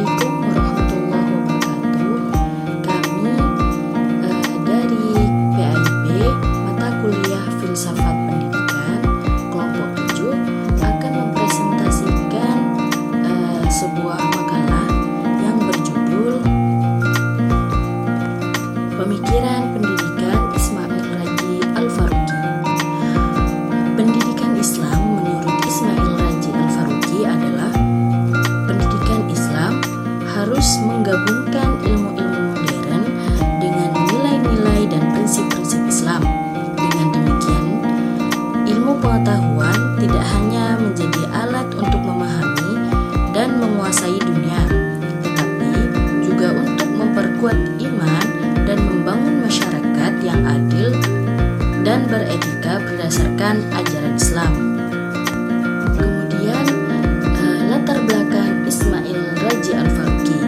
Assalamualaikum warahmatullahi wabarakatuh. Kami dari PAIB Mata Kuliah Filsafat Pendidikan kelompok 7 akan mempresentasikan sebuah makalah yang berjudul Pemikiran Pendidikan Ismail Raji Al-Faruqi. Pendidikan Islam menurut Ismail Raji Al-Faruqi adalah pendidikan Islam harus menggabungkan ilmu-ilmu modern dengan nilai-nilai dan prinsip-prinsip Islam. Dengan demikian, ilmu pengetahuan tidak hanya menjadi alat untuk memahami dan menguasai dunia, tetapi juga untuk memperkuat iman dan membangun masyarakat yang adil dan beretika berdasarkan ajaran Islam. Kemudian latar belakang Ismail Raji Al-Faruqi.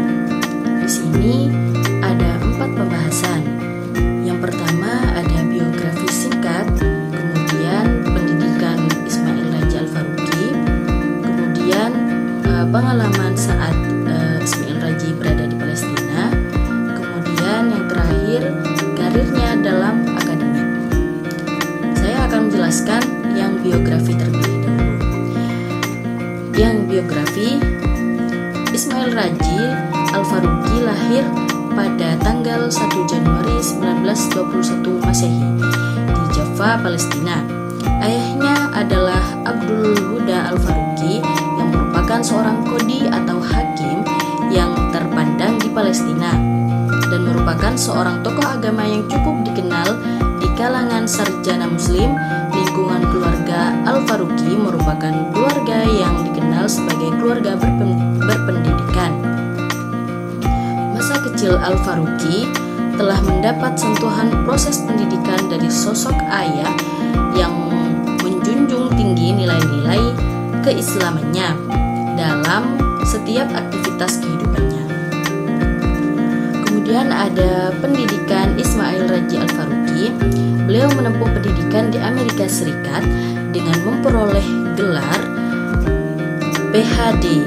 Di sini ada 4 pembahasan. Yang pertama ada biografi singkat, kemudian pendidikan Ismail Raji Al-Faruqi, kemudian pengalaman saat Ismail Raji berada di Palestina, kemudian yang terakhir karirnya dalam akademik. Saya akan menjelaskan yang biografi terlebih dahulu. Yang biografi, Ismail Raji Al-Faruqi lahir pada tanggal 1 Januari 1921 Masehi di Jaffa, Palestina. Ayahnya adalah Abdul Huda Al-Faruqi yang merupakan seorang qadhi atau hakim yang terpandang di Palestina dan merupakan seorang tokoh agama yang cukup dikenal di kalangan sarjana muslim. Lingkungan keluarga Al-Faruqi merupakan keluarga yang dikenal sebagai keluarga berpendidikan. Masa kecil Al-Faruqi telah mendapat sentuhan proses pendidikan dari sosok ayah yang menjunjung tinggi nilai-nilai keislamannya dalam setiap aktivitas kehidupannya. Kemudian ada pendidikan Ismail Raji Al-Faruqi. Beliau menempuh pendidikan di Amerika Serikat dengan memperoleh gelar PhD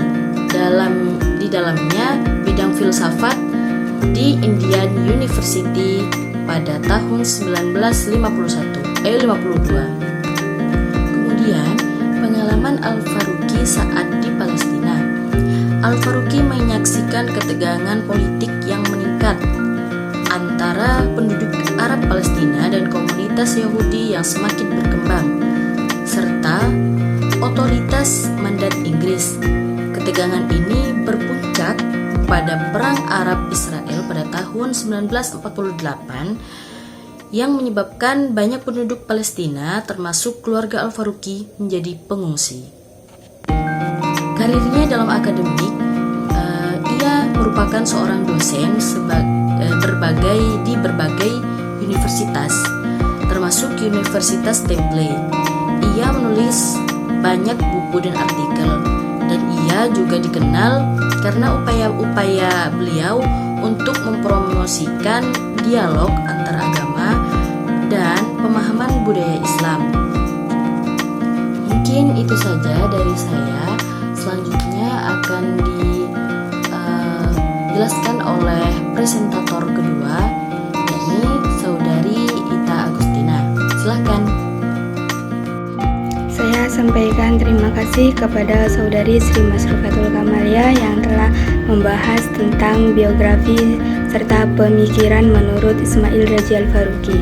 di dalamnya bidang filsafat di Indian University pada tahun 1952. Kemudian pengalaman Al-Faruqi saat di Palestina. Al-Faruqi menyaksikan ketegangan politik yang meningkat antara penduduk Arab Palestina dan komunitas Yahudi yang semakin berkembang, serta otoritas mandat Inggris. Ketegangan ini berpuncak pada Perang Arab-Israel pada tahun 1948 yang menyebabkan banyak penduduk Palestina termasuk keluarga Al-Faruqi menjadi pengungsi. Karirnya dalam akademik, ia merupakan seorang dosen di berbagai universitas, termasuk Universitas Temple. Ia menulis banyak buku dan artikel, dan ia juga dikenal karena upaya-upaya beliau untuk mempromosikan dialog antar agama dan pemahaman budaya Islam. Mungkin itu saja dari saya. Selanjutnya akan dijelaskan oleh presentator kedua, yakni Saudari Ita Agustina. Silakan. Saya sampaikan terima kasih kepada Saudari Sri Masrufatul Kamalia yang telah membahas tentang biografi serta pemikiran menurut Ismail Raji Al-Faruqi.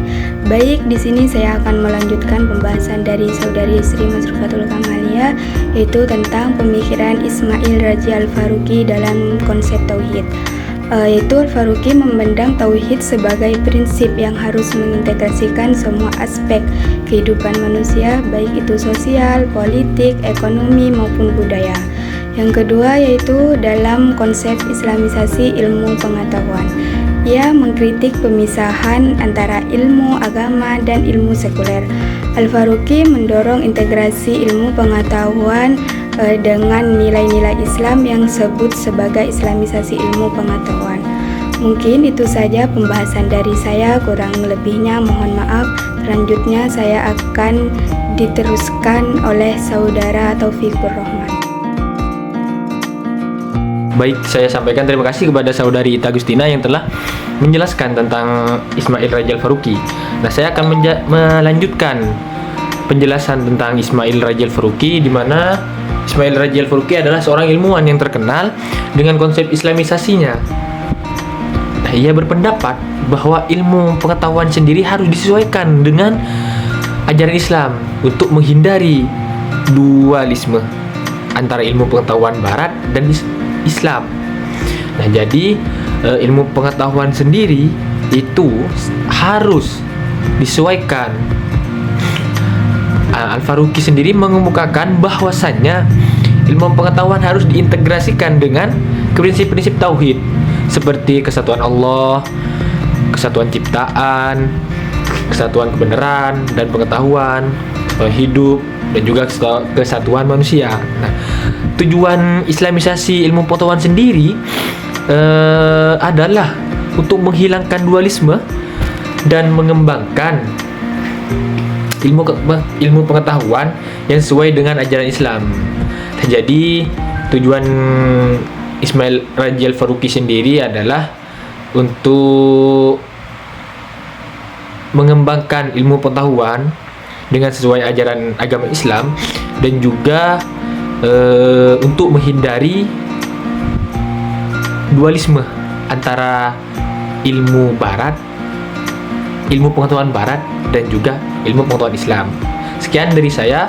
Baik, di sini saya akan melanjutkan pembahasan dari Saudari Sri Masrufatul Kamalia, yaitu tentang pemikiran Ismail Raji Al-Faruqi dalam konsep tauhid. Yaitu Al-Faruqi memandang tauhid sebagai prinsip yang harus mengintegrasikan semua aspek kehidupan manusia, baik itu sosial, politik, ekonomi maupun budaya. Yang kedua yaitu dalam konsep islamisasi ilmu pengetahuan. Ia mengkritik pemisahan antara ilmu agama dan ilmu sekuler. Al-Faruqi mendorong integrasi ilmu pengetahuan dengan nilai-nilai Islam yang disebut sebagai islamisasi ilmu pengetahuan. Mungkin itu saja pembahasan dari saya, kurang lebihnya mohon maaf. Selanjutnya saya akan diteruskan oleh Saudara Taufikur Rahman. Baik, saya sampaikan terima kasih kepada saudari Ita Agustina yang telah menjelaskan tentang Ismail Raja Al-Faruqi. Nah, saya akan melanjutkan penjelasan tentang Ismail Raja Al-Faruqi, di mana Ismail Raja Al-Faruqi adalah seorang ilmuwan yang terkenal dengan konsep Islamisasinya. Nah, ia berpendapat bahwa ilmu pengetahuan sendiri harus disesuaikan dengan ajaran Islam untuk menghindari dualisme antara ilmu pengetahuan Barat dan Islam. Nah, jadi ilmu pengetahuan sendiri itu harus disesuaikan. Al-Faruqi sendiri mengemukakan bahwasannya ilmu pengetahuan harus diintegrasikan dengan prinsip-prinsip tauhid seperti kesatuan Allah, kesatuan ciptaan, kesatuan kebenaran dan pengetahuan, hidup, dan juga kesatuan manusia. Nah, tujuan Islamisasi ilmu pengetahuan sendiri adalah untuk menghilangkan dualisme dan mengembangkan ilmu pengetahuan yang sesuai dengan ajaran Islam. Nah, jadi tujuan Ismail Raja Al-Faruqi sendiri adalah untuk mengembangkan ilmu pengetahuan dengan sesuai ajaran agama Islam, dan juga untuk menghindari dualisme antara ilmu Barat, ilmu pengetahuan Barat, dan juga ilmu pengetahuan Islam. Sekian dari saya.